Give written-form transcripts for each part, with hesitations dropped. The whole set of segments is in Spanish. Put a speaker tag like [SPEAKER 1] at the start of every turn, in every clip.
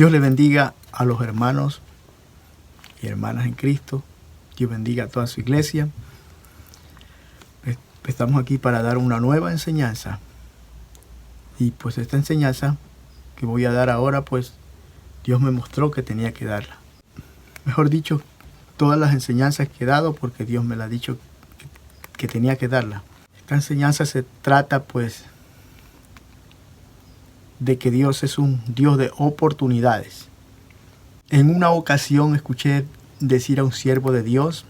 [SPEAKER 1] Dios le bendiga a los hermanos y hermanas en Cristo. Dios bendiga a toda su iglesia. Estamos aquí para dar una nueva enseñanza. Y pues esta enseñanza que voy a dar ahora, pues Dios me mostró que tenía que darla. Mejor dicho, todas las enseñanzas que he dado, porque Dios me la ha dicho que tenía que darla. Esta enseñanza se trata pues de que Dios es un Dios de oportunidades. En una ocasión escuché decir a un siervo de Dios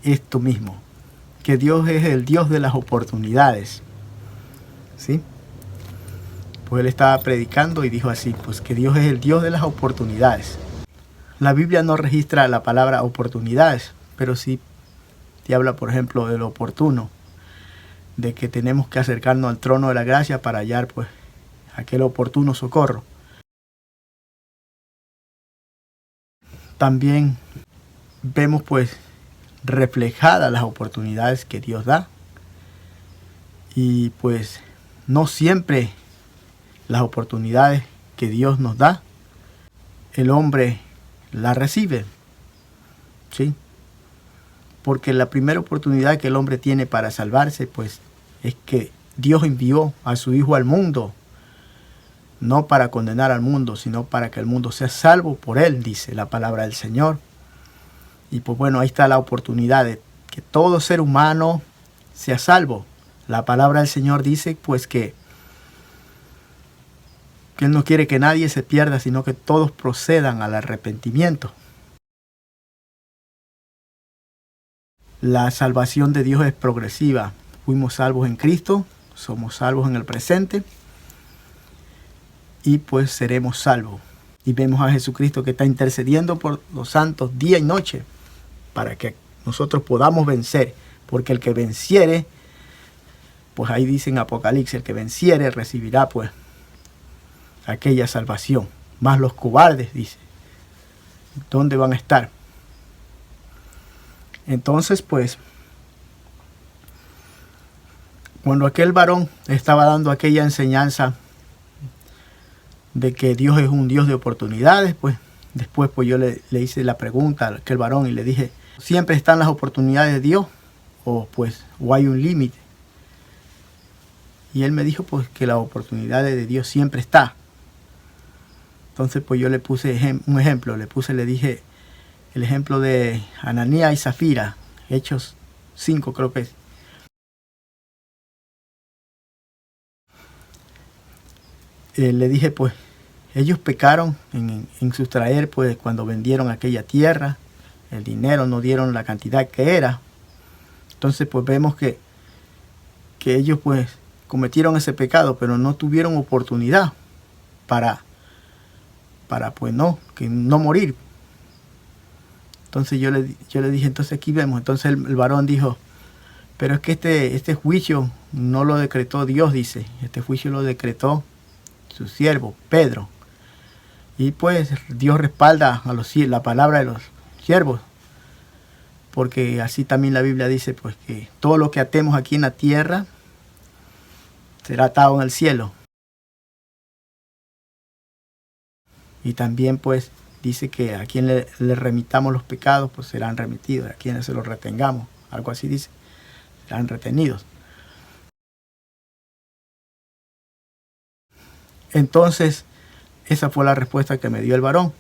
[SPEAKER 1] esto mismo, que Dios es el Dios de las oportunidades. ¿Sí? Pues él estaba predicando y dijo así, pues que Dios es el Dios de las oportunidades. La Biblia no registra la palabra oportunidades, pero sí te habla, por ejemplo, de lo oportuno, de que tenemos que acercarnos al trono de la gracia para hallar pues aquel oportuno socorro. También vemos pues reflejadas las oportunidades que Dios da, y pues no siempre las oportunidades que Dios nos da el hombre las recibe, ¿sí? Porque la primera oportunidad que el hombre tiene para salvarse pues es que Dios envió a su Hijo al mundo, no para condenar al mundo, sino para que el mundo sea salvo por él, dice la palabra del Señor. Y pues bueno, ahí está la oportunidad de que todo ser humano sea salvo. La palabra del Señor dice pues que Él no quiere que nadie se pierda, sino que todos procedan al arrepentimiento. La salvación de Dios es progresiva. Fuimos salvos en Cristo, somos salvos en el presente y pues seremos salvos. Y vemos a Jesucristo que está intercediendo por los santos día y noche para que nosotros podamos vencer. Porque el que venciere, pues ahí dice en Apocalipsis, el que venciere recibirá pues aquella salvación. Más los cobardes, dice, ¿dónde van a estar? Entonces pues cuando aquel varón estaba dando aquella enseñanza de que Dios es un Dios de oportunidades, pues después pues yo le hice la pregunta a aquel varón y le dije, ¿siempre están las oportunidades de Dios o hay un límite? Y él me dijo pues que las oportunidades de Dios siempre está. Entonces pues yo le puse un ejemplo, le dije el ejemplo de Ananías y Zafira, Hechos 5 creo que es. Le dije pues ellos pecaron en sustraer pues cuando vendieron aquella tierra, el dinero, no dieron la cantidad que era. Entonces pues vemos que ellos pues cometieron ese pecado, pero no tuvieron oportunidad para pues no morir. Entonces yo le dije, entonces aquí vemos, entonces el varón dijo, pero es que este juicio no lo decretó Dios, dice, este juicio lo decretó su siervo, Pedro. Y pues Dios respalda a la palabra de los siervos, porque así también la Biblia dice pues que todo lo que atemos aquí en la tierra será atado en el cielo. Y también pues dice que a quien le remitamos los pecados pues serán remitidos, a quienes se los retengamos, algo así dice, serán retenidos. Entonces esa fue la respuesta que me dio el varón.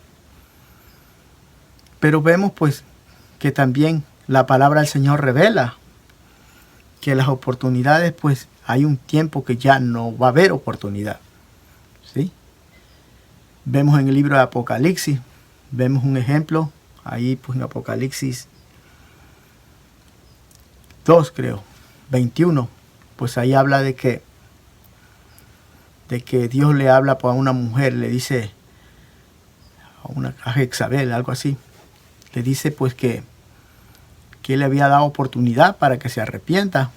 [SPEAKER 1] Pero vemos pues que también la palabra del Señor revela que las oportunidades pues hay un tiempo que ya no va a haber oportunidad, ¿sí? Vemos en el libro de Apocalipsis, vemos un ejemplo ahí pues en Apocalipsis 2 creo, 21, pues ahí habla de que Dios le habla pues, a una mujer, le dice a Jezabel, algo así, le dice pues que él le había dado oportunidad para que se arrepienta,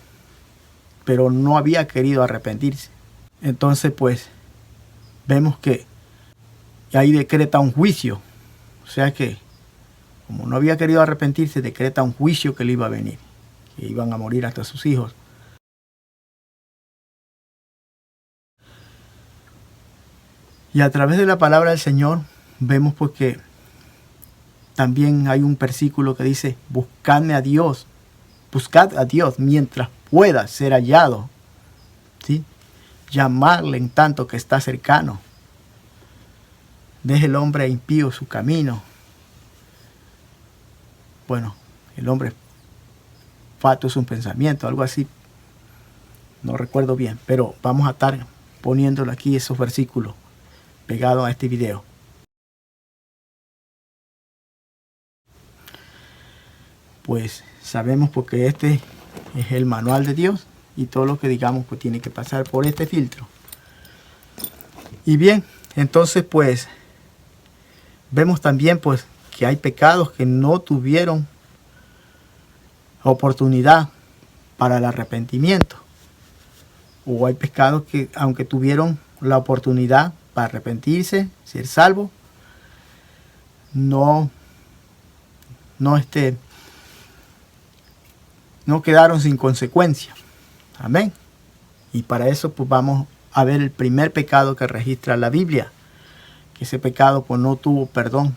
[SPEAKER 1] pero no había querido arrepentirse. Entonces pues vemos que ahí decreta un juicio, o sea que como no había querido arrepentirse, decreta un juicio que le iba a venir, que iban a morir hasta sus hijos. Y a través de la palabra del Señor vemos pues que también hay un versículo que dice, buscad a Dios mientras pueda ser hallado, ¿sí? Llamarle en tanto que está cercano. Deje el hombre impío su camino. Bueno, el hombre fatuo es un pensamiento, algo así. No recuerdo bien, pero vamos a estar poniéndolo aquí esos versículos pegados a este video. Pues sabemos porque este es el manual de Dios y todo lo que digamos pues tiene que pasar por este filtro. Y bien, entonces pues vemos también pues que hay pecados que no tuvieron oportunidad para el arrepentimiento. O hay pecados que aunque tuvieron la oportunidad para arrepentirse, ser salvo, no quedaron sin consecuencia. Amén. Y para eso pues vamos a ver el primer pecado que registra la Biblia. Que ese pecado pues no tuvo perdón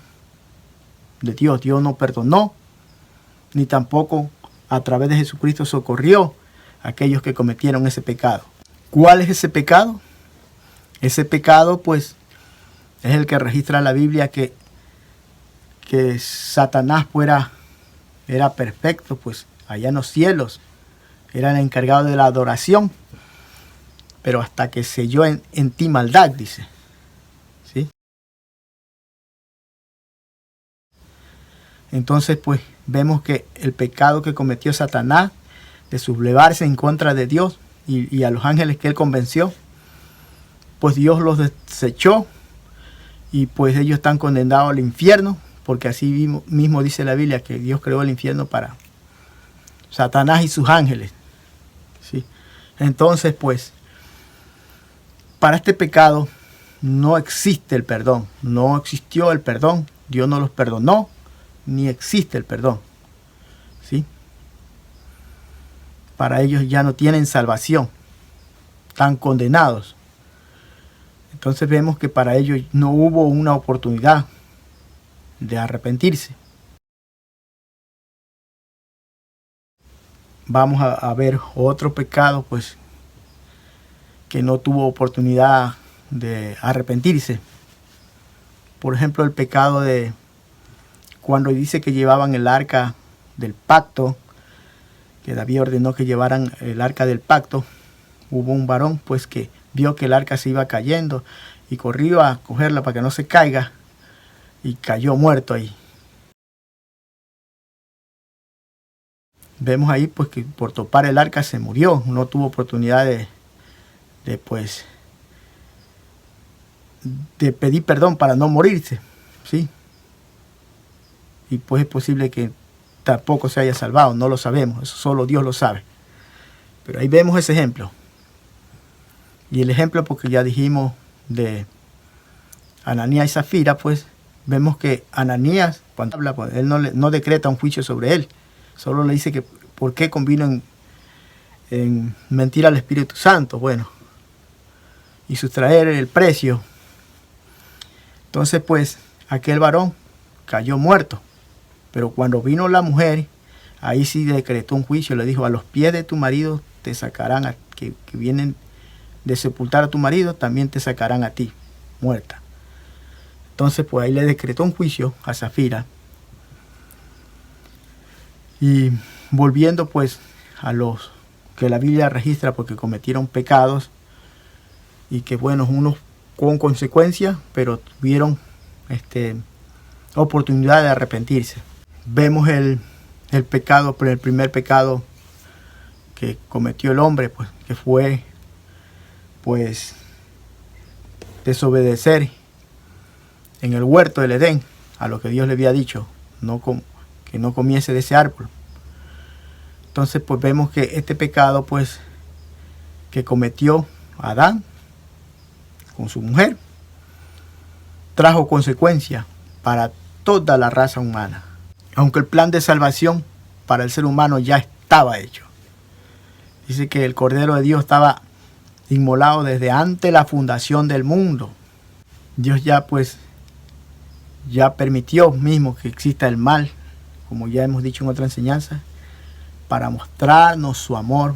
[SPEAKER 1] de Dios. Dios no perdonó, ni tampoco a través de Jesucristo socorrió a aquellos que cometieron ese pecado. ¿Cuál es ese pecado? Ese pecado pues es el que registra la Biblia que Satanás era perfecto pues allá en los cielos, era el encargado de la adoración, pero hasta que selló en ti maldad, dice. ¿Sí? Entonces pues vemos que el pecado que cometió Satanás de sublevarse en contra de Dios y a los ángeles que él convenció, pues Dios los desechó y pues ellos están condenados al infierno, porque así mismo dice la Biblia que Dios creó el infierno para Satanás y sus ángeles. ¿Sí? Entonces pues para este pecado no existe el perdón, no existió el perdón, Dios no los perdonó, ni existe el perdón. ¿Sí? Para ellos ya no tienen salvación, están condenados. Entonces vemos que para ellos no hubo una oportunidad de arrepentirse. Vamos a ver otro pecado pues que no tuvo oportunidad de arrepentirse. Por ejemplo, el pecado de cuando dice que llevaban el arca del pacto, que David ordenó que llevaran el arca del pacto. Hubo un varón pues que vio que el arca se iba cayendo y corrió a cogerla para que no se caiga y cayó muerto ahí. Vemos ahí pues que por topar el arca se murió, no tuvo oportunidad de pedir perdón para no morirse, ¿sí? Y pues es posible que tampoco se haya salvado, no lo sabemos, eso solo Dios lo sabe. Pero ahí vemos ese ejemplo. Y el ejemplo, porque ya dijimos de Ananías y Zafira, pues vemos que Ananías, cuando habla, pues, él no decreta un juicio sobre él, solo le dice que por qué convino en mentir al Espíritu Santo, bueno, y sustraer el precio. Entonces pues aquel varón cayó muerto. Pero cuando vino la mujer, ahí sí decretó un juicio. Le dijo, a los pies de tu marido te sacarán, que vienen de sepultar a tu marido, también te sacarán a ti, muerta. Entonces, pues ahí le decretó un juicio a Zafira. Y volviendo pues a los que la Biblia registra porque cometieron pecados, y que bueno, unos con consecuencias, pero tuvieron oportunidad de arrepentirse. Vemos el pecado, pero el primer pecado que cometió el hombre, pues, que fue pues desobedecer en el huerto del Edén a lo que Dios le había dicho, que no comiese de ese árbol. Entonces pues vemos que este pecado pues que cometió Adán con su mujer trajo consecuencias para toda la raza humana. Aunque el plan de salvación para el ser humano ya estaba hecho. Dice que el Cordero de Dios estaba inmolado desde antes de la fundación del mundo. Dios ya pues ya permitió mismo que exista el mal, como ya hemos dicho en otra enseñanza, para mostrarnos su amor.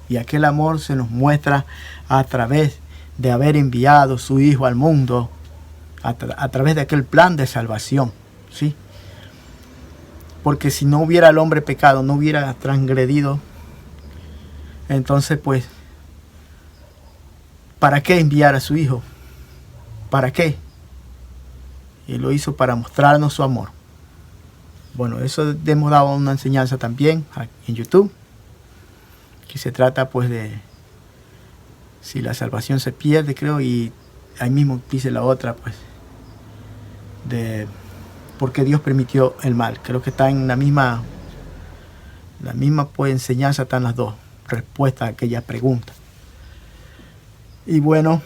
[SPEAKER 1] Y aquel amor se nos muestra a través de haber enviado su Hijo al mundo, a través de aquel plan de salvación, ¿sí? Porque si no hubiera el hombre pecado, no hubiera transgredido, entonces pues, ¿para qué enviar a su Hijo? ¿Para qué? Y lo hizo para mostrarnos su amor. Bueno, eso hemos dado una enseñanza también en YouTube, que se trata pues de si la salvación se pierde, creo, y ahí mismo dice la otra, pues, de por qué Dios permitió el mal. Creo que está en la misma pues, enseñanza, están las dos respuestas a aquella pregunta. Y bueno,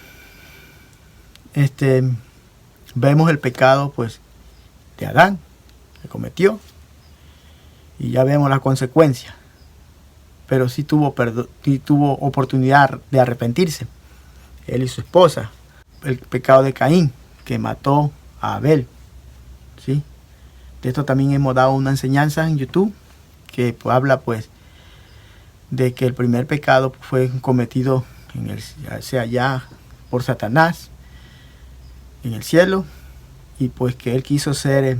[SPEAKER 1] vemos el pecado pues de Adán, que cometió, y ya vemos las consecuencias. Pero sí tuvo oportunidad de arrepentirse, él y su esposa. El pecado de Caín, que mató a Abel, ¿sí? De esto también hemos dado una enseñanza en YouTube, que pues, habla pues de que el primer pecado fue cometido allá por Satanás en el cielo, y pues que él quiso ser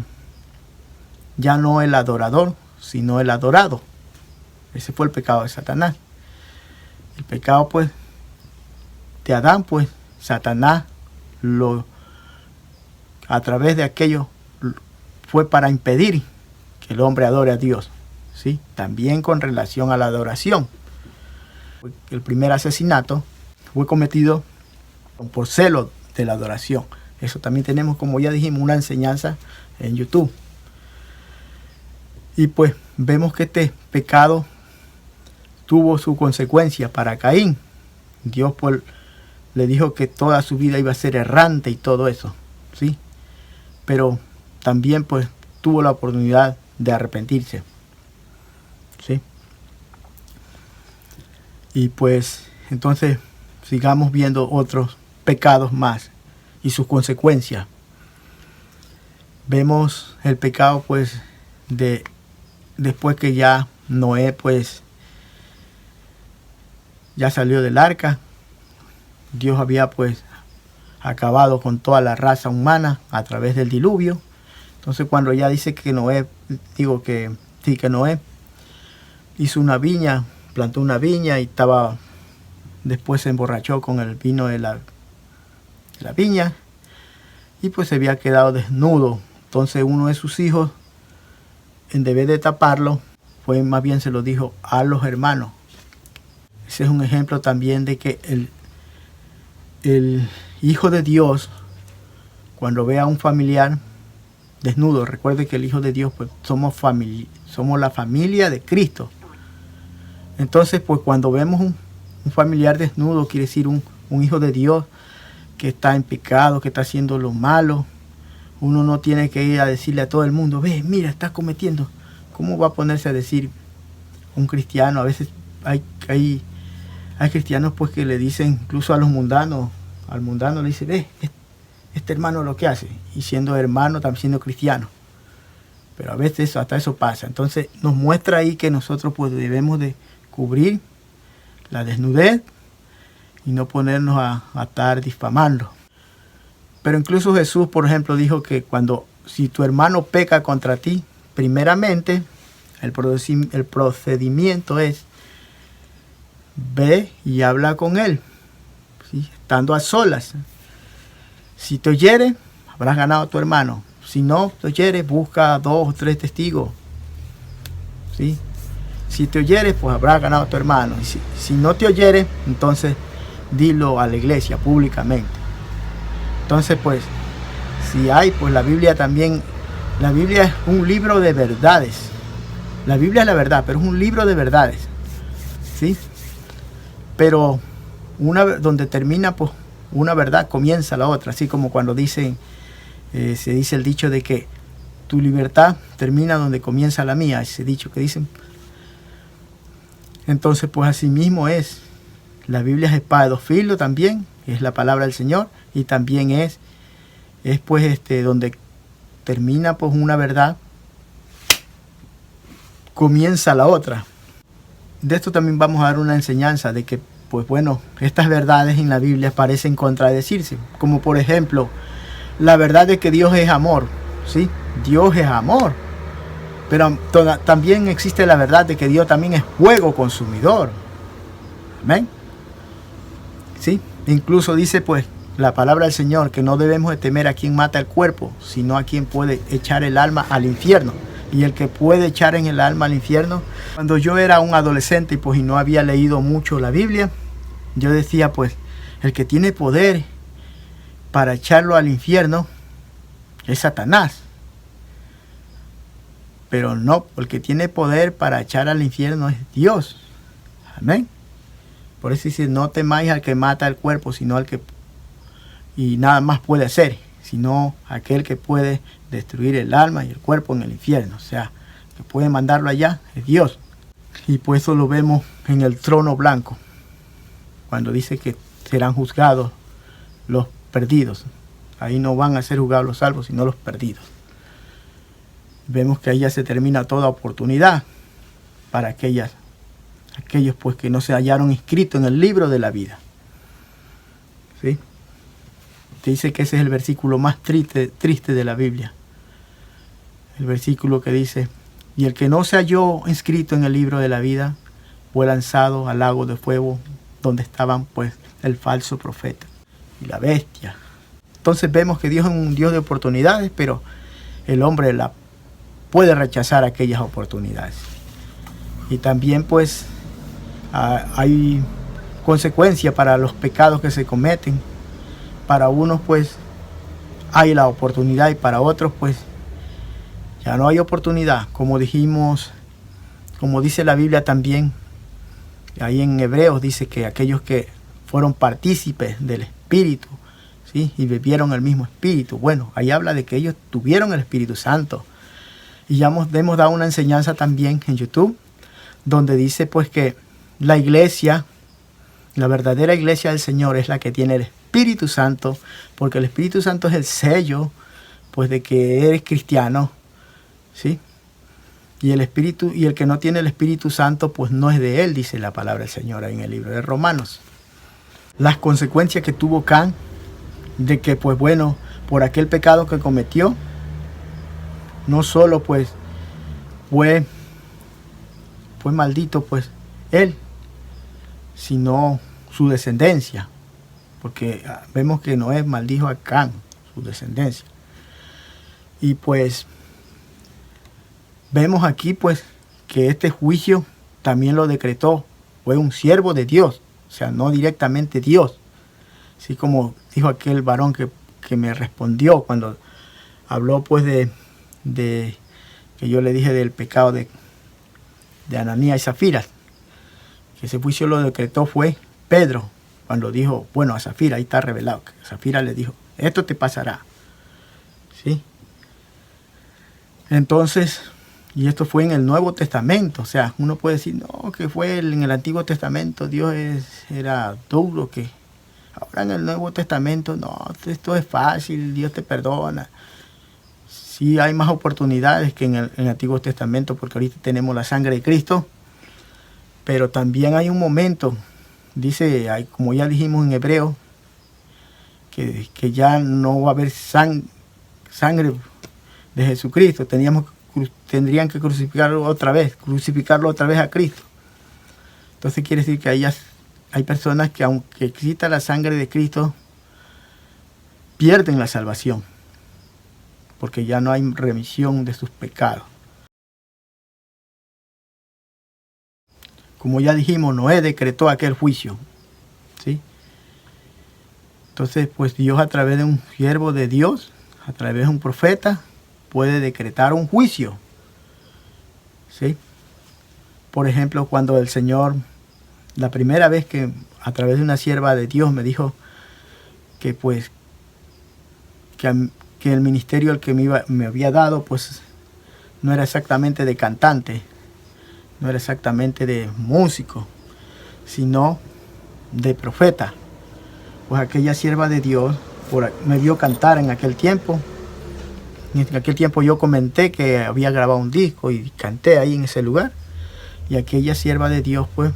[SPEAKER 1] ya no el adorador, sino el adorado. Ese fue el pecado de Satanás. El pecado pues de Adán, pues Satanás a través de aquello fue para impedir que el hombre adore a Dios, ¿sí? También con relación a la adoración. El primer asesinato fue cometido por celo de la adoración. Eso también tenemos, como ya dijimos, una enseñanza en YouTube. Y pues vemos que este pecado tuvo su consecuencia para Caín. Dios pues le dijo que toda su vida iba a ser errante y todo eso, ¿sí? Pero también pues tuvo la oportunidad de arrepentirse, ¿sí? Y pues entonces sigamos viendo otros pecados más y sus consecuencias. Vemos el pecado pues después que ya Noé pues ya salió del arca. Dios había pues acabado con toda la raza humana a través del diluvio. Entonces cuando ya dice que Noé hizo una viña, plantó una viña y después se emborrachó con el vino de la viña y pues se había quedado desnudo. Entonces uno de sus hijos, en vez de taparlo, más bien se lo dijo a los hermanos. Ese es un ejemplo también de que el Hijo de Dios, cuando ve a un familiar desnudo, recuerde que el Hijo de Dios, pues somos la familia de Cristo. Entonces, pues cuando vemos un familiar desnudo, quiere decir un Hijo de Dios que está en pecado, que está haciendo lo malo. Uno no tiene que ir a decirle a todo el mundo, ve, mira, está cometiendo. ¿Cómo va a ponerse a decir un cristiano? A veces hay cristianos pues que le dicen, incluso a los mundanos, al mundano le dice, ve, este hermano lo que hace, y siendo hermano también siendo cristiano. Pero a veces hasta eso pasa. Entonces nos muestra ahí que nosotros pues debemos de cubrir la desnudez y no ponernos a estar difamando. Pero incluso Jesús, por ejemplo, dijo que si tu hermano peca contra ti, primeramente el procedimiento es ve y habla con él, ¿sí? Estando a solas. Si te oyere, habrás ganado a tu hermano. Si no te oyere, busca 2 o 3 testigos, ¿sí? Si te oyere, pues habrás ganado a tu hermano. Y si no te oyere, entonces dilo a la iglesia públicamente. Entonces, pues, si hay, pues la Biblia también, la Biblia es un libro de verdades. La Biblia es la verdad, pero es un libro de verdades, ¿sí? Pero donde termina, pues, una verdad, comienza la otra. Así como cuando se dice el dicho de que tu libertad termina donde comienza la mía. Ese dicho que dicen. Entonces, pues así mismo es. La Biblia es espada de 2 filos también. Es la palabra del Señor. Y también es es pues donde termina pues una verdad, comienza la otra. De esto también vamos a dar una enseñanza de que, pues bueno, estas verdades en la Biblia parecen contradecirse. Como por ejemplo, la verdad de que Dios es amor, ¿sí? Dios es amor. Pero también existe la verdad de que Dios también es fuego consumidor. Amén. ¿Sí? Incluso dice pues la palabra del Señor que no debemos de temer a quien mata el cuerpo, sino a quien puede echar el alma al infierno. Y el que puede echar en el alma al infierno. Cuando yo era un adolescente y no había leído mucho la Biblia, yo decía pues, el que tiene poder para echarlo al infierno es Satanás. Pero no, el que tiene poder para echar al infierno es Dios. Amén. Por eso dice, no temáis al que mata el cuerpo, sino al que... Y nada más puede hacer, sino aquel que puede destruir el alma y el cuerpo en el infierno. O sea, que puede mandarlo allá es Dios. Y pues eso lo vemos en el trono blanco, cuando dice que serán juzgados los perdidos. Ahí no van a ser juzgados los salvos, sino los perdidos. Vemos que ahí ya se termina toda oportunidad para aquellos pues que no se hallaron inscritos en el libro de la vida. ¿Sí? Te dice que ese es el versículo más triste de la Biblia. El versículo que dice, y el que no se halló inscrito en el libro de la vida fue lanzado al lago de fuego, donde estaban pues el falso profeta y la bestia. Entonces vemos que Dios es un Dios de oportunidades, pero el hombre puede rechazar aquellas oportunidades. Y también pues hay consecuencias para los pecados que se cometen. Para unos pues hay la oportunidad y para otros pues ya no hay oportunidad. Como dijimos, como dice la Biblia también, ahí en Hebreos dice que aquellos que fueron partícipes del Espíritu, ¿sí? Y bebieron el mismo Espíritu. Bueno, ahí habla de que ellos tuvieron el Espíritu Santo. Y ya hemos dado una enseñanza también en YouTube, donde dice pues que la iglesia, la verdadera iglesia del Señor es la que tiene el Espíritu Santo, porque el Espíritu Santo es el sello pues de que eres cristiano, ¿sí? Y el que no tiene el Espíritu Santo pues no es de él, dice la palabra del Señor ahí en el libro de Romanos. Las consecuencias que tuvo Can, de que pues bueno, por aquel pecado que cometió, no solo pues fue maldito pues él, sino su descendencia, porque vemos que Noé maldijo a Can, su descendencia. Y pues vemos aquí pues que este juicio también lo decretó, fue un siervo de Dios, o sea, no directamente Dios, así como dijo aquel varón que me respondió cuando habló pues de que yo le dije del pecado de Ananías y Zafira, que ese juicio lo decretó fue Pedro, cuando dijo, bueno, a Zafira, ahí está revelado, que Zafira le dijo, esto te pasará, ¿sí? Entonces, y esto fue en el Nuevo Testamento, o sea, uno puede decir, no, que fue en el Antiguo Testamento, Dios era duro, que ahora en el Nuevo Testamento, no, esto es fácil, Dios te perdona. Sí hay más oportunidades que en el Antiguo Testamento, porque ahorita tenemos la sangre de Cristo, pero también hay un momento, dice, como ya dijimos en Hebreo, que ya no va a haber sangre de Jesucristo, tendrían que crucificarlo otra vez a Cristo. Entonces quiere decir que hay personas que aunque exista la sangre de Cristo, pierden la salvación, porque ya no hay remisión de sus pecados. Como ya dijimos, Noé decretó aquel juicio, ¿sí? Entonces, pues Dios a través de un siervo de Dios, a través de un profeta, puede decretar un juicio, ¿sí? Por ejemplo, cuando el Señor, la primera vez que a través de una sierva de Dios me dijo que pues que el ministerio al que me había dado pues no era exactamente de cantante, no era exactamente de músico, sino de profeta. Pues aquella sierva de Dios me vio cantar en aquel tiempo. En aquel tiempo yo comenté que había grabado un disco y canté ahí en ese lugar. Y aquella sierva de Dios, pues,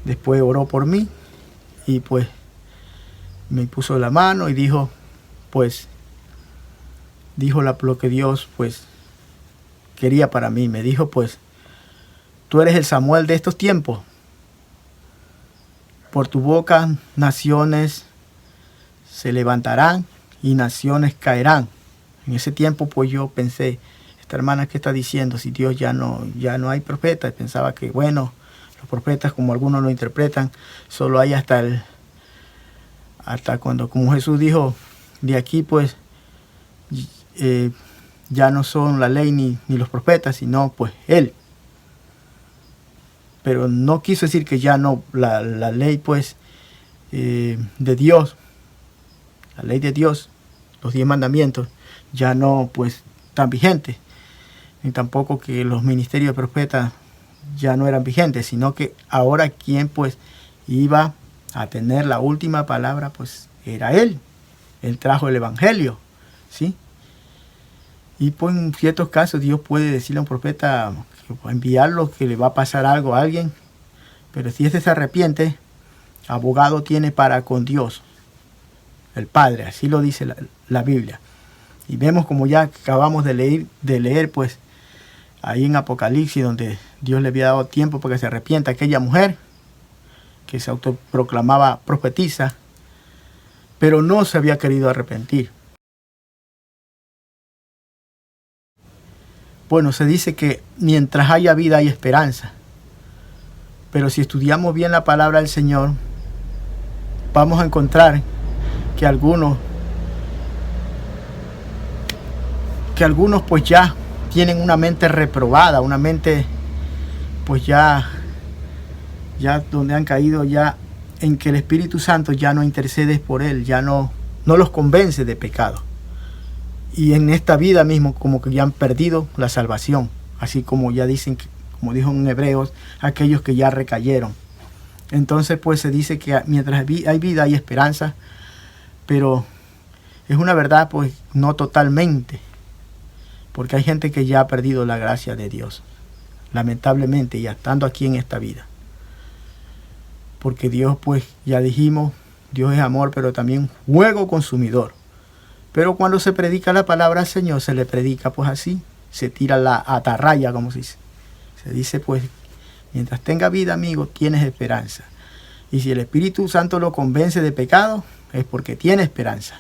[SPEAKER 1] después oró por mí y pues me puso la mano y dijo, pues, lo que Dios, pues, quería para mí. Me dijo, pues, tú eres el Samuel de estos tiempos. Por tu boca naciones se levantarán y naciones caerán. En ese tiempo, pues, yo pensé, esta hermana, ¿qué está diciendo? Si Dios ya no hay profetas. Pensaba que, bueno, los profetas, como algunos lo interpretan, solo hay hasta cuando, como Jesús dijo, de aquí, pues, ya no son la ley ni los profetas, sino, pues, Él. Pero no quiso decir que ya no, la ley, pues, de Dios, la ley de Dios, los 10 mandamientos, ya no, pues, están vigentes. Ni tampoco que los ministerios de profetas ya no eran vigentes, sino que ahora quien, pues, iba a tener la última palabra, pues, era Él. Él trajo el evangelio, ¿sí? Y pues en ciertos casos Dios puede decirle a un profeta, enviarlo, que le va a pasar algo a alguien. Pero si este se arrepiente, abogado tiene para con Dios, el Padre. Así lo dice la Biblia. Y vemos, como ya acabamos de leer, pues, ahí en Apocalipsis, donde Dios le había dado tiempo para que se arrepienta aquella mujer que se autoproclamaba profetisa, pero no se había querido arrepentir. Bueno, se dice que mientras haya vida hay esperanza. Pero si estudiamos bien la palabra del Señor, vamos a encontrar que algunos pues ya tienen una mente reprobada, una mente pues ya donde han caído ya en que el Espíritu Santo ya no intercede por él, ya no los convence de pecado. Y en esta vida mismo como que ya han perdido la salvación, así como ya dicen, como dijo en Hebreos, aquellos que ya recayeron. Entonces pues se dice que mientras hay vida hay esperanza, pero es una verdad pues no totalmente, porque hay gente que ya ha perdido la gracia de Dios, lamentablemente, ya estando aquí en esta vida. Porque Dios, pues ya dijimos, Dios es amor, pero también fuego consumidor. Pero cuando se predica la palabra del Señor, se le predica pues así, se tira la atarraya, como se dice. Se dice pues, mientras tenga vida, amigo, tienes esperanza. Y si el Espíritu Santo lo convence de pecado, es porque tiene esperanza.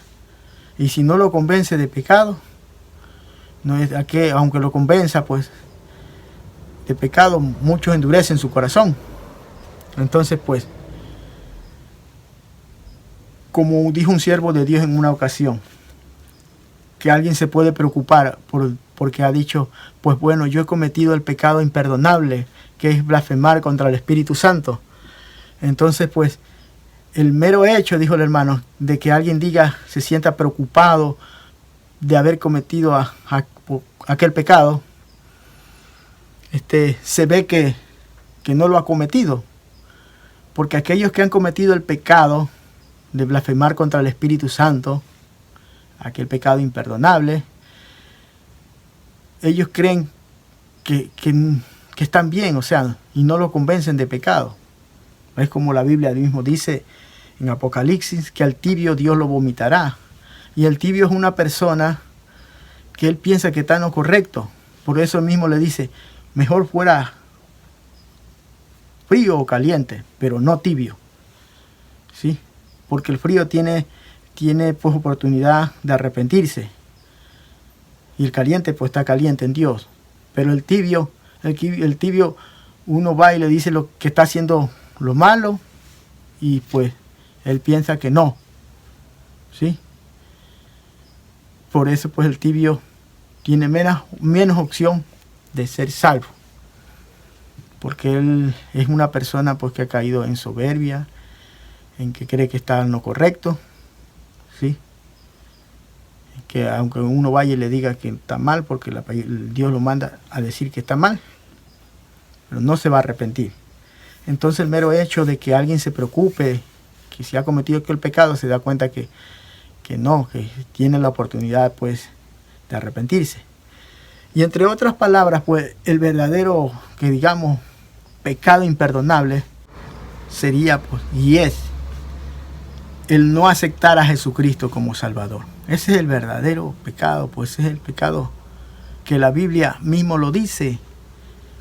[SPEAKER 1] Y si no lo convence de pecado, no es a que, aunque lo convenza, pues, de pecado, muchos endurecen su corazón. Entonces, pues, como dijo un siervo de Dios en una ocasión, que alguien se puede preocupar porque ha dicho, pues bueno, yo he cometido el pecado imperdonable, que es blasfemar contra el Espíritu Santo. Entonces, pues, el mero hecho, dijo el hermano, de que alguien se sienta preocupado de haber cometido aquel pecado, se ve que no lo ha cometido. Porque aquellos que han cometido el pecado de blasfemar contra el Espíritu Santo, aquel pecado imperdonable, ellos creen que están bien, o sea, y no lo convencen de pecado. Es como la Biblia mismo dice en Apocalipsis, que al tibio Dios lo vomitará. Y el tibio es una persona que él piensa que está en lo correcto. Por eso mismo le dice, mejor fuera frío o caliente, pero no tibio. ¿Sí? Porque el frío tiene pues oportunidad de arrepentirse. Y el caliente pues está caliente en Dios. Pero el tibio, uno va y le dice lo que está haciendo lo malo y pues él piensa que no. ¿Sí? Por eso pues el tibio tiene menos opción de ser salvo. Porque él es una persona pues que ha caído en soberbia, en que cree que está en lo correcto, ¿sí? Que aunque uno vaya y le diga que está mal, porque Dios lo manda a decir que está mal, pero no se va a arrepentir. Entonces el mero hecho de que alguien se preocupe, que si ha cometido aquel pecado se da cuenta que no, que tiene la oportunidad pues de arrepentirse. Y entre otras palabras, pues el verdadero, que digamos, pecado imperdonable sería pues, y es el no aceptar a Jesucristo como Salvador. Ese es el verdadero pecado, pues ese es el pecado que la Biblia mismo lo dice.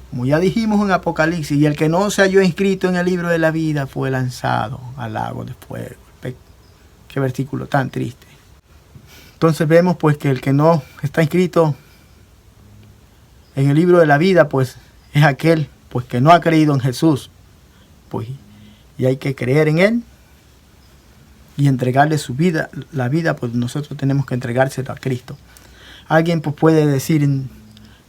[SPEAKER 1] Como ya dijimos en Apocalipsis, y el que no se halló inscrito en el libro de la vida fue lanzado al lago de fuego. Qué versículo tan triste. Entonces vemos pues que el que no está inscrito en el libro de la vida, pues es aquel pues que no ha creído en Jesús. Pues, y hay que creer en Él y entregarle su vida. La vida, pues nosotros tenemos que entregársela a Cristo. Alguien pues puede decir,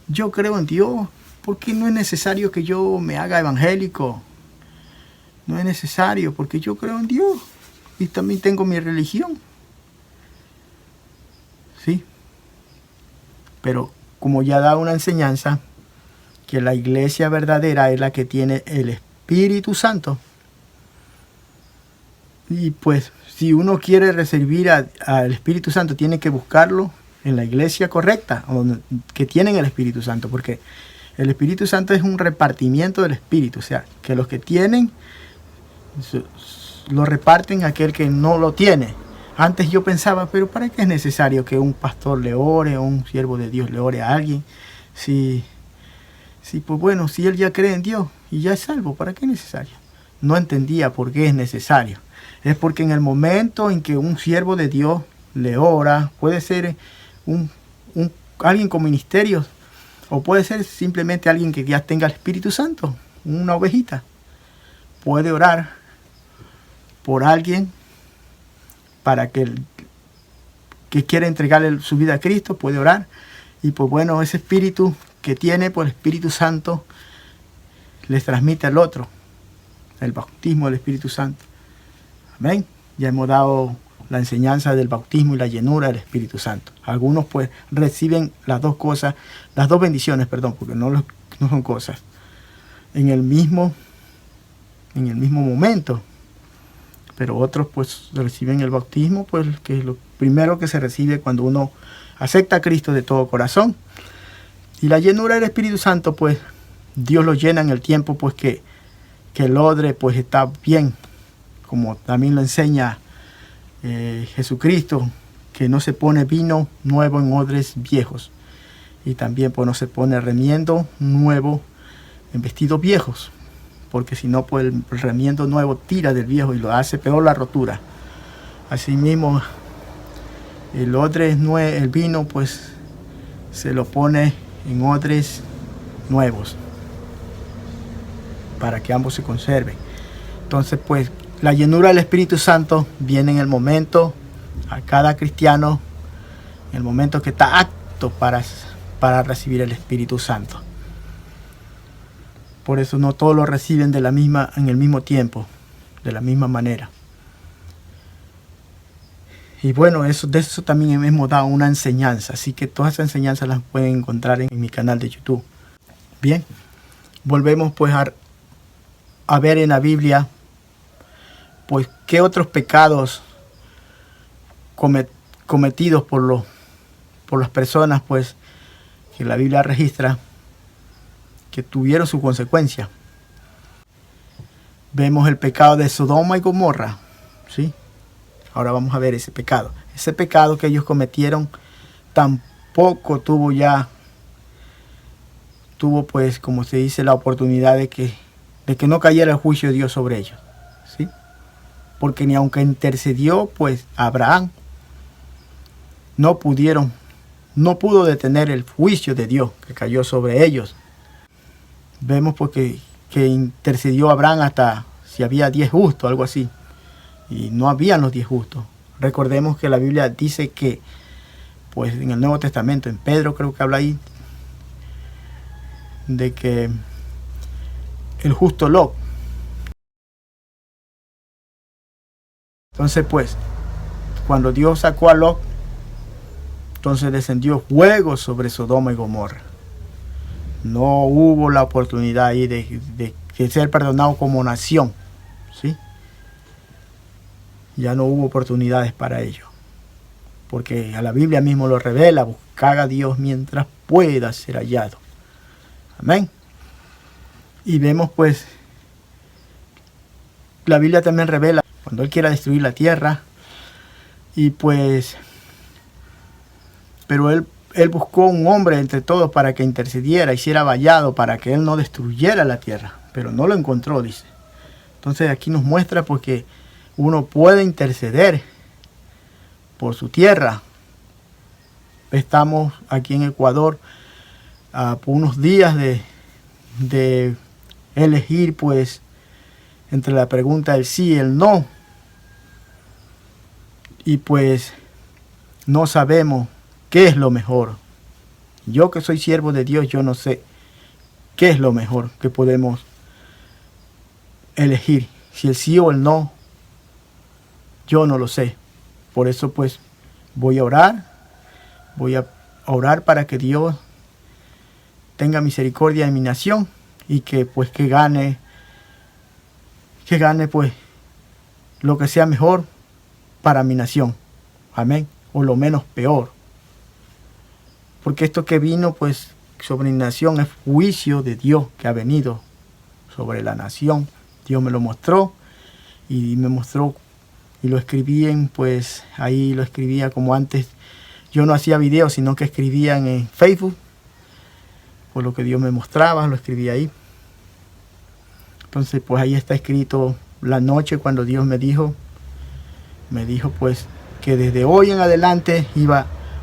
[SPEAKER 1] yo creo en Dios, porque no es necesario que yo me haga evangélico. No es necesario, porque yo creo en Dios y también tengo mi religión. Sí. Pero como ya da una enseñanza, que la iglesia verdadera es la que tiene el Espíritu Santo. Y pues si uno quiere recibir al Espíritu Santo, tiene que buscarlo en la iglesia correcta, que tienen el Espíritu Santo, porque el Espíritu Santo es un repartimiento del Espíritu, o sea, que los que tienen lo reparten a aquel que no lo tiene. Antes yo pensaba, pero ¿para qué es necesario que un pastor le ore o un siervo de Dios le ore a alguien? Si pues bueno, si él ya cree en Dios y ya es salvo, ¿para qué es necesario? No entendía por qué es necesario. Es porque en el momento en que un siervo de Dios le ora, puede ser alguien con ministerios, o puede ser simplemente alguien que ya tenga el Espíritu Santo, una ovejita, puede orar por alguien para que quiere entregarle su vida a Cristo, puede orar, y pues bueno, ese espíritu que tiene por el Espíritu Santo les transmite al otro el bautismo del Espíritu Santo. Amén. Ya hemos dado la enseñanza del bautismo y la llenura del Espíritu Santo. Algunos pues reciben las dos cosas, las dos bendiciones, perdón, porque no son cosas, en el mismo momento. Pero otros pues reciben el bautismo, pues que es lo primero que se recibe cuando uno acepta a Cristo de todo corazón. Y la llenura del Espíritu Santo, pues Dios lo llena en el tiempo pues que el odre pues está bien, como también lo enseña Jesucristo, que no se pone vino nuevo en odres viejos, y también pues no se pone remiendo nuevo en vestidos viejos, porque si no pues el remiendo nuevo tira del viejo y lo hace peor la rotura. Asimismo el odre el vino pues se lo pone en odres nuevos para que ambos se conserven. Entonces pues la llenura del Espíritu Santo viene en el momento, a cada cristiano, en el momento que está apto para recibir el Espíritu Santo. Por eso no todos lo reciben en el mismo tiempo, de la misma manera. Y bueno, de eso también hemos dado una enseñanza, así que todas esas enseñanzas las pueden encontrar en mi canal de YouTube. Bien, volvemos pues a ver en la Biblia pues qué otros pecados cometidos por las personas pues que la Biblia registra que tuvieron su consecuencia. Vemos el pecado de Sodoma y Gomorra, ¿sí? Ahora vamos a ver ese pecado. Ese pecado que ellos cometieron tampoco tuvo pues, como se dice, la oportunidad de que no cayera el juicio de Dios sobre ellos, ¿sí? Porque ni aunque intercedió pues Abraham, no pudo detener el juicio de Dios que cayó sobre ellos. Vemos pues que intercedió Abraham hasta si había 10 justos, algo así. Y no habían los 10 justos. Recordemos que la Biblia dice que, pues en el Nuevo Testamento, en Pedro creo que habla ahí, de que el justo Lot. Entonces pues, cuando Dios sacó a Lot, entonces descendió fuego sobre Sodoma y Gomorra. No hubo la oportunidad ahí de ser perdonado como nación, ¿sí? ya no hubo oportunidades para ello. Porque a la Biblia mismo lo revela, buscad a Dios mientras pueda ser hallado. Amén. Y vemos pues, la Biblia también revela cuando Él quiera destruir la tierra, y pues, pero Él buscó un hombre entre todos para que intercediera, hiciera vallado para que Él no destruyera la tierra, pero no lo encontró, dice. Entonces aquí nos muestra porque uno puede interceder por su tierra. Estamos aquí en Ecuador por unos días de elegir pues entre la pregunta del sí y el no, y pues no sabemos qué es lo mejor. Yo que soy siervo de Dios, yo no sé qué es lo mejor que podemos elegir, si el sí o el no, yo no lo sé. Por eso pues voy a orar para que Dios tenga misericordia de mi nación, y que pues que gane pues lo que sea mejor para mi nación. Amén. O lo menos peor. Porque esto que vino pues sobre mi nación es juicio de Dios que ha venido sobre la nación. Dios me lo mostró y lo escribí pues ahí lo escribía como antes. Yo no hacía videos, sino que escribía en Facebook. Por lo que Dios me mostraba, lo escribía ahí. Entonces pues ahí está escrito la noche cuando Dios me dijo pues que desde hoy en adelante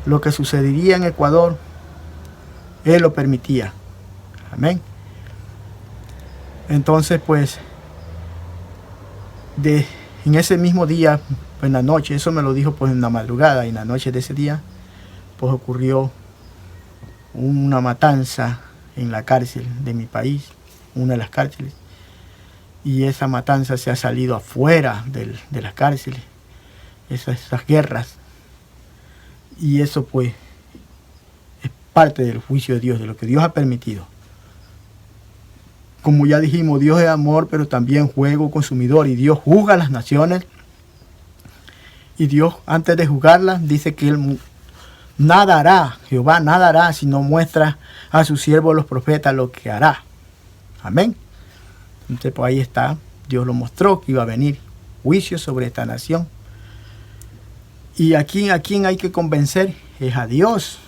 [SPEAKER 1] lo que sucedería en Ecuador, Él lo permitía. Amén. Entonces pues en ese mismo día, en la noche, eso me lo dijo pues en la madrugada, y en la noche de ese día pues ocurrió una matanza en la cárcel de mi país, una de las cárceles, y esa matanza se ha salido afuera de las cárceles, esas guerras, y eso pues es parte del juicio de Dios, de lo que Dios ha permitido. Como ya dijimos, Dios es amor, pero también fuego consumidor, y Dios juzga a las naciones, y Dios antes de juzgarlas dice que Él nada hará, Jehová nada hará si no muestra a sus siervos los profetas lo que hará. Amén. Entonces pues ahí está, Dios lo mostró que iba a venir juicio sobre esta nación. Y a quién hay que convencer es a Dios.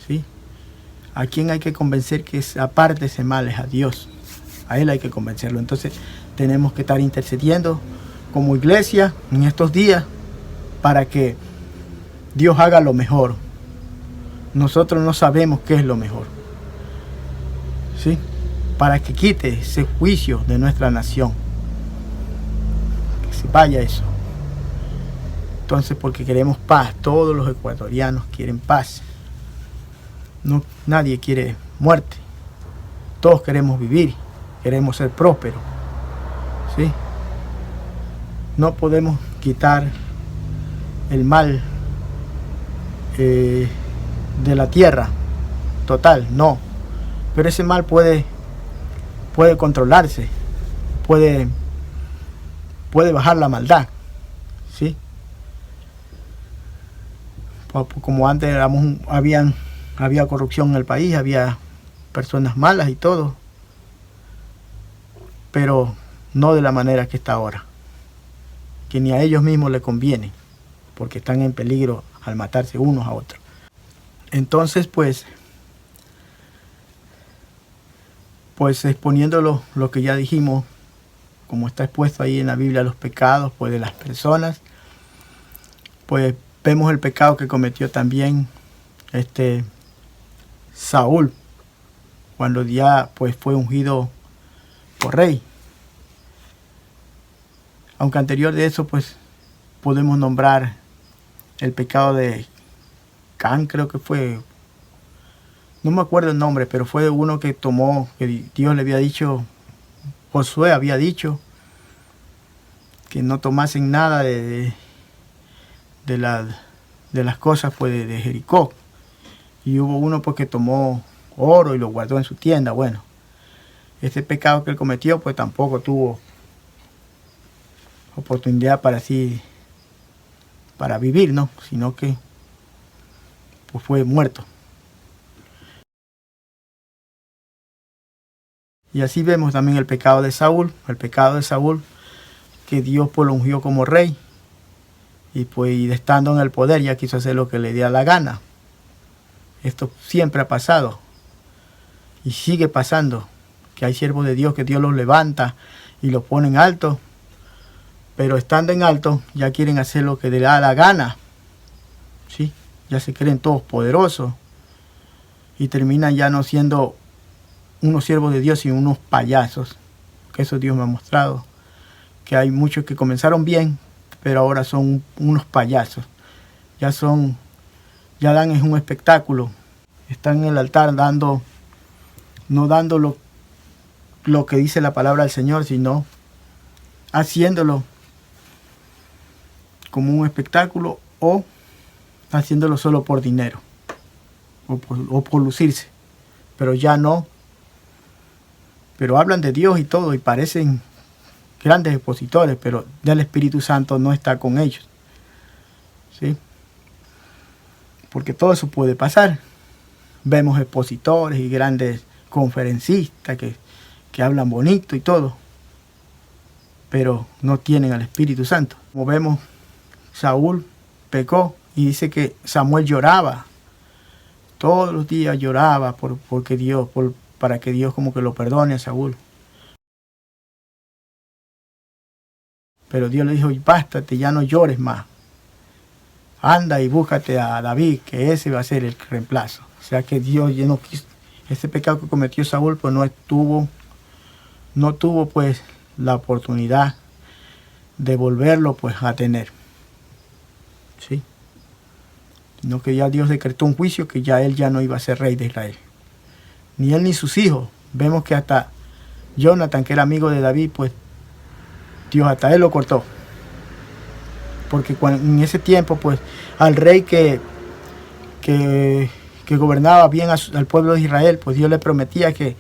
[SPEAKER 1] ¿Sí? A quién hay que convencer que aparte ese mal es a Dios. A Él hay que convencerlo. Entonces tenemos que estar intercediendo como iglesia en estos días para que Dios haga lo mejor. Nosotros no sabemos qué es lo mejor. ¿Sí? Para que quite ese juicio de nuestra nación. Que se vaya eso. Entonces, porque queremos paz. Todos los ecuatorianos quieren paz. No, nadie quiere muerte. Todos queremos vivir. Queremos ser prósperos. ¿Sí? No podemos quitar el mal de la tierra. Total, no. Pero ese mal puede controlarse, puede bajar la maldad, ¿sí? Como antes había corrupción en el país, había personas malas y todo, pero no de la manera que está ahora, que ni a ellos mismos les conviene, porque están en peligro al matarse unos a otros. Entonces pues exponiendo lo que ya dijimos, como está expuesto ahí en la Biblia, los pecados pues de las personas, pues vemos el pecado que cometió también Saúl, cuando ya pues fue ungido por rey. Aunque anterior de eso pues podemos nombrar el pecado de Can, creo que fue, no me acuerdo el nombre, pero fue de uno que Dios le había dicho, Josué había dicho que no tomasen nada de las cosas pues de Jericó. Y hubo uno pues que tomó oro y lo guardó en su tienda. Bueno, este pecado que él cometió pues tampoco tuvo oportunidad para así, para vivir, ¿no? Sino que pues fue muerto. Y así vemos también el pecado de Saúl, que Dios pues lo ungió como rey, y pues estando en el poder ya quiso hacer lo que le diera la gana. Esto siempre ha pasado y sigue pasando, que hay siervos de Dios que Dios los levanta y los pone en alto, pero estando en alto ya quieren hacer lo que le da la gana, ¿sí? Ya se creen todos poderosos y terminan ya no siendo unos siervos de Dios sino unos payasos, que eso Dios me ha mostrado, que hay muchos que comenzaron bien, pero ahora son unos payasos, ya dan es un espectáculo, están en el altar no dando lo que dice la palabra del Señor, sino haciéndolo como un espectáculo o haciéndolo solo por dinero o por lucirse, pero ya no, pero hablan de Dios y todo y parecen grandes expositores, pero ya el Espíritu Santo no está con ellos, ¿sí? Porque todo eso puede pasar. Vemos expositores y grandes conferencistas que hablan bonito y todo, pero no tienen al Espíritu Santo. Como vemos, Saúl pecó y dice que Samuel lloraba. Todos los días lloraba para que Dios como que lo perdone a Saúl. Pero Dios le dijo, bástate, ya no llores más. Anda y búscate a David, que ese va a ser el reemplazo. O sea que Dios ya no quiso. Ese pecado que cometió Saúl, pues no tuvo pues la oportunidad de volverlo pues a tener. ¿Sí? Sino que ya Dios decretó un juicio que ya él ya no iba a ser rey de Israel. Ni él ni sus hijos. Vemos que hasta Jonathan, que era amigo de David, pues Dios hasta él lo cortó. Porque en ese tiempo, pues, al rey que gobernaba bien al pueblo de Israel, pues Dios le prometía que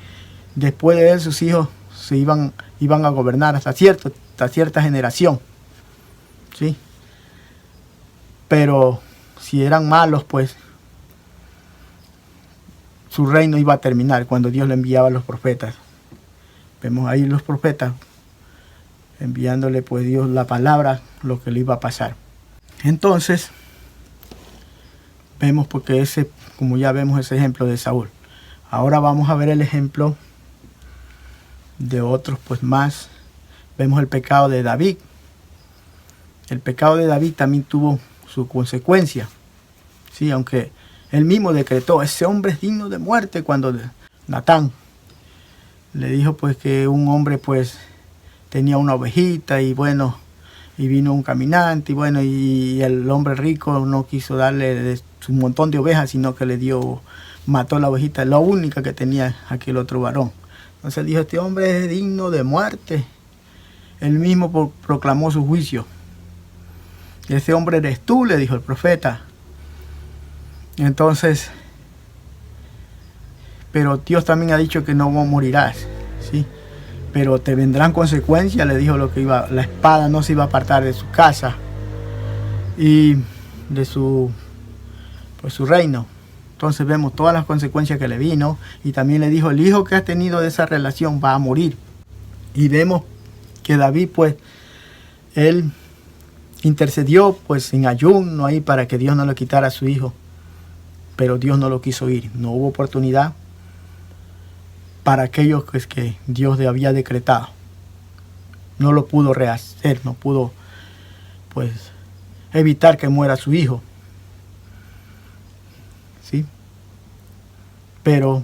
[SPEAKER 1] después de él sus hijos se iban a gobernar hasta cierta generación. ¿Sí? Pero si eran malos, pues su reino iba a terminar cuando Dios le enviaba a los profetas. Vemos ahí los profetas enviándole pues Dios la palabra, lo que le iba a pasar. Entonces, vemos porque como ya vemos ese ejemplo de Saúl. Ahora vamos a ver el ejemplo de otros pues más. Vemos el pecado de David. El pecado de David también tuvo su consecuencia. Sí, aunque él mismo decretó, ese hombre es digno de muerte, cuando Natán le dijo pues que un hombre pues tenía una ovejita y bueno, y vino un caminante y bueno, y el hombre rico no quiso darle un montón de ovejas, sino que mató la ovejita, la única que tenía aquel otro varón. Entonces dijo, este hombre es digno de muerte. Él mismo proclamó su juicio. Ese hombre eres tú, le dijo el profeta. Entonces, pero Dios también ha dicho que no morirás, ¿sí? Pero te vendrán consecuencias, le dijo la espada no se iba a apartar de su casa y de su reino. Entonces vemos todas las consecuencias que le vino, y también le dijo, el hijo que has tenido de esa relación va a morir. Y vemos que David pues él intercedió pues en ayuno ahí para que Dios no le quitara a su hijo, pero Dios no lo quiso oír, no hubo oportunidad para aquellos que Dios le había decretado. No lo pudo rehacer, no pudo pues evitar que muera su hijo. ¿Sí? Pero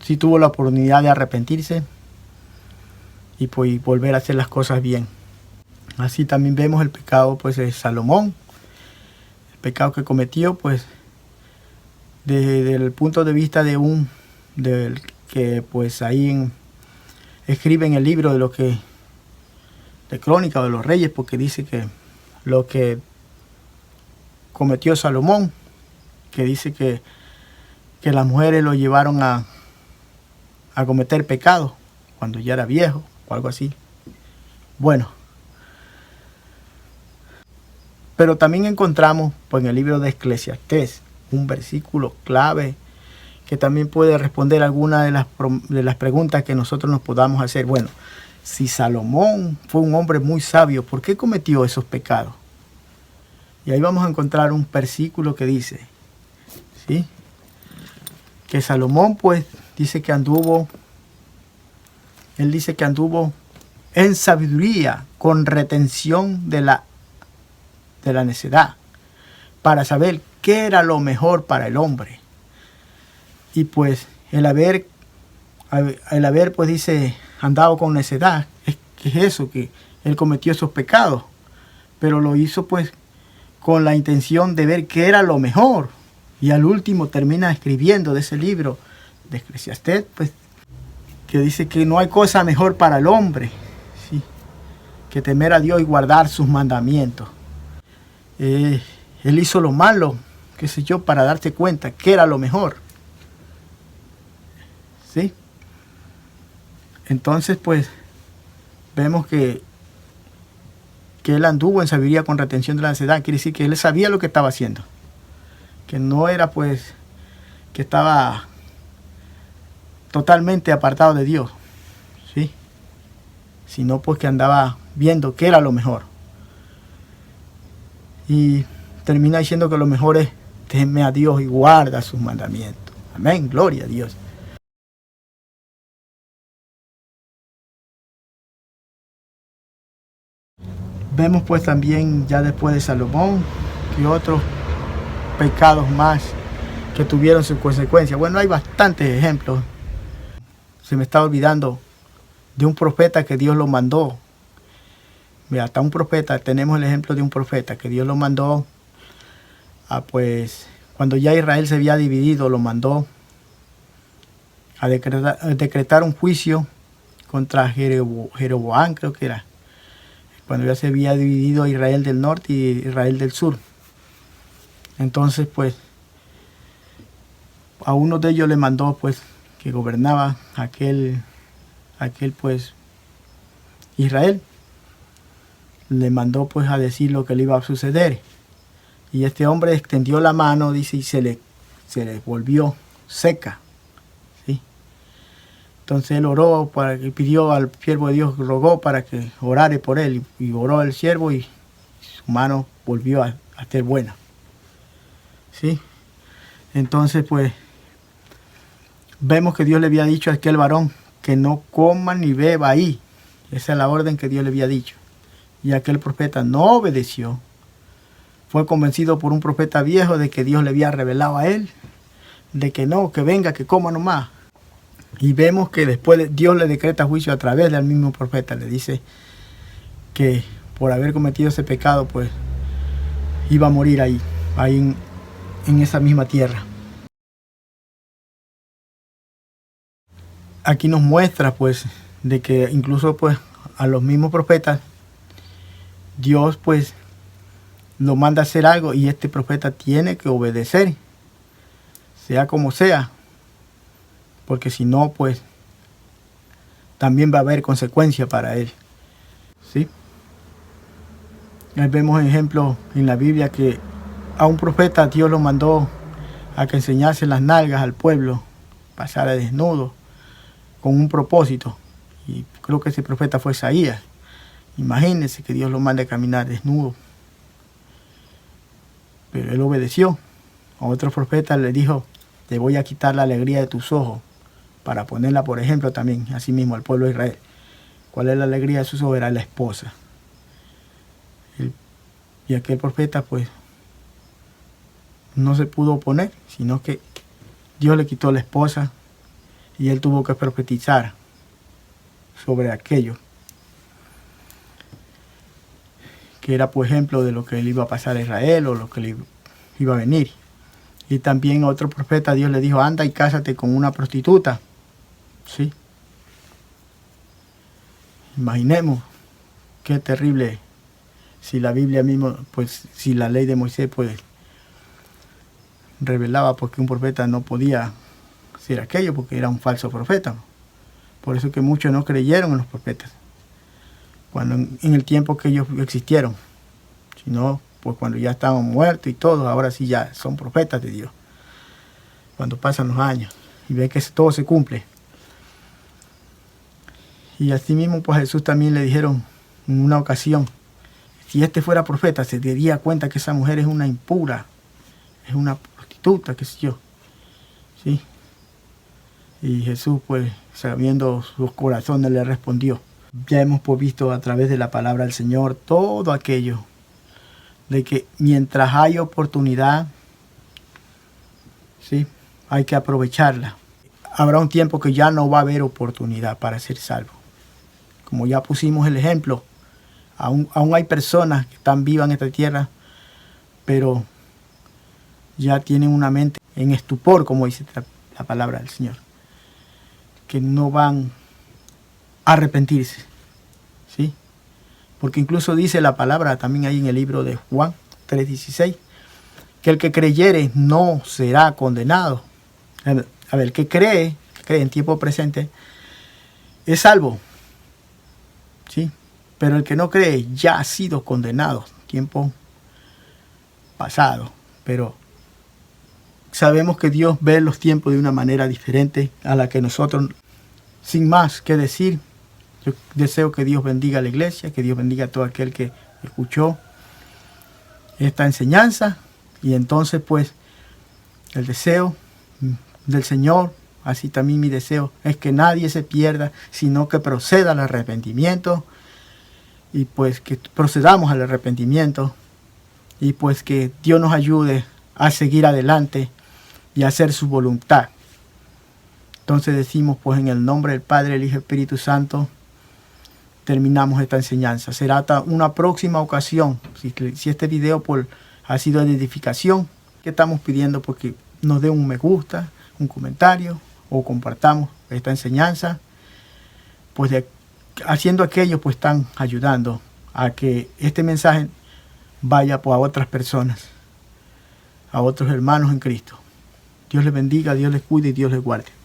[SPEAKER 1] sí tuvo la oportunidad de arrepentirse y pues volver a hacer las cosas bien. Así también vemos el pecado pues de Salomón, el pecado que cometió pues desde el punto de vista del que pues ahí escribe en el libro de Crónica de los Reyes, porque dice que lo que cometió Salomón, que dice que las mujeres lo llevaron a cometer pecado cuando ya era viejo o algo así. Bueno, Pero también encontramos pues, en el libro de Eclesiastés un versículo clave que también puede responder alguna de las preguntas que nosotros nos podamos hacer. Bueno, si Salomón fue un hombre muy sabio, ¿por qué cometió esos pecados? Y ahí vamos a encontrar un versículo que dice, ¿sí?, que Salomón pues dice que anduvo en sabiduría con retención de la necedad, para saber qué era lo mejor para el hombre. Y pues el haber pues dice andado con necedad, que es eso, que él cometió esos pecados, pero lo hizo pues con la intención de ver qué era lo mejor. Y al último termina escribiendo de ese libro de Eclesiastés, pues, que dice que no hay cosa mejor para el hombre, ¿sí?, que temer a Dios y guardar sus mandamientos. Él hizo lo malo, qué sé yo, para darse cuenta que era lo mejor. ¿Sí? Entonces, pues, vemos que él anduvo en sabiduría con retención de la necedad. Quiere decir que él sabía lo que estaba haciendo. Que no era, pues, que estaba totalmente apartado de Dios. ¿Sí? Sino, pues, que andaba viendo qué era lo mejor. Y termina diciendo que lo mejor es teme a Dios y guarda sus mandamientos. Amén, gloria a Dios. Vemos pues también ya después de Salomón que otros pecados más que tuvieron sus consecuencias. Bueno, hay bastantes ejemplos. Se me está olvidando de un profeta que Dios lo mandó. Mira, hasta un profeta, tenemos el ejemplo de un profeta que Dios lo mandó pues cuando ya Israel se había dividido, lo mandó a decretar un juicio contra Jeroboam, creo que era, cuando ya se había dividido Israel del norte y Israel del sur. Entonces, pues, a uno de ellos le mandó, pues, que gobernaba aquel pues, Israel. Le mandó, pues, a decir lo que le iba a suceder. Y este hombre extendió la mano, dice, y se le volvió seca. ¿Sí? Entonces él oró, pidió al siervo de Dios, rogó para que orare por él. Y oró al siervo y su mano volvió a ser buena. ¿Sí? Entonces, pues, vemos que Dios le había dicho a aquel varón que no coma ni beba ahí. Esa es la orden que Dios le había dicho. Y aquel profeta no obedeció. Fue convencido por un profeta viejo de que Dios le había revelado a él, de que no, que venga, que coma nomás. Y vemos que después Dios le decreta juicio a través del mismo profeta. Le dice que por haber cometido ese pecado, pues, iba a morir ahí en esa misma tierra. Aquí nos muestra, pues, de que incluso, pues, a los mismos profetas, Dios, pues, lo manda a hacer algo y este profeta tiene que obedecer, sea como sea, porque si no, pues, también va a haber consecuencias para él. ¿Sí? Ahí vemos ejemplos en la Biblia que a un profeta Dios lo mandó a que enseñase las nalgas al pueblo, pasara desnudo, con un propósito. Y creo que ese profeta fue Isaías. Imagínense que Dios lo manda a caminar desnudo. Pero él obedeció. A otro profeta le dijo, te voy a quitar la alegría de tus ojos, para ponerla, por ejemplo, también, así mismo, al pueblo de Israel. ¿Cuál es la alegría de sus ojos? Era la esposa. Y aquel profeta, pues, no se pudo oponer, sino que Dios le quitó la esposa y él tuvo que profetizar sobre aquello, que era, por ejemplo, de lo que le iba a pasar a Israel o lo que le iba a venir. Y también a otro profeta Dios le dijo, anda y cásate con una prostituta. ¿Sí? Imaginemos qué terrible si la Biblia mismo, pues, si la ley de Moisés, pues, revelaba porque un profeta no podía hacer aquello porque era un falso profeta. Por eso que muchos no creyeron en los profetas cuando en el tiempo que ellos existieron, sino pues cuando ya estaban muertos y todos, ahora sí ya son profetas de Dios. Cuando pasan los años y ve que todo se cumple. Y así mismo pues a Jesús también le dijeron en una ocasión, si este fuera profeta se daría cuenta que esa mujer es una impura, es una prostituta, qué sé yo. ¿Sí? Y Jesús pues sabiendo sus corazones le respondió. Ya hemos pues visto a través de la palabra del Señor todo aquello de que mientras hay oportunidad, ¿sí?, hay que aprovecharla. Habrá un tiempo que ya no va a haber oportunidad para ser salvo. Como ya pusimos el ejemplo, aún hay personas que están vivas en esta tierra, pero ya tienen una mente en estupor, como dice la palabra del Señor, que no van a arrepentirse, ¿sí? Porque incluso dice la palabra también ahí en el libro de Juan 3:16, que el que creyere no será condenado. A ver, el que cree en tiempo presente, es salvo, ¿sí? Pero el que no cree ya ha sido condenado, tiempo pasado. Pero sabemos que Dios ve los tiempos de una manera diferente a la que nosotros. Sin más que decir, yo deseo que Dios bendiga a la iglesia, que Dios bendiga a todo aquel que escuchó esta enseñanza. Y entonces pues el deseo del Señor, así también mi deseo, es que nadie se pierda, sino que proceda al arrepentimiento. Y pues que procedamos al arrepentimiento. Y pues que Dios nos ayude a seguir adelante y a hacer su voluntad. Entonces decimos pues en el nombre del Padre, el Hijo y el Espíritu Santo, terminamos esta enseñanza. Será hasta una próxima ocasión. Si este video ha sido de edificación, que estamos pidiendo porque nos dé un me gusta, un comentario o compartamos esta enseñanza. Pues haciendo aquello pues están ayudando a que este mensaje vaya pues, a otras personas, a otros hermanos en Cristo. Dios les bendiga, Dios les cuide y Dios les guarde.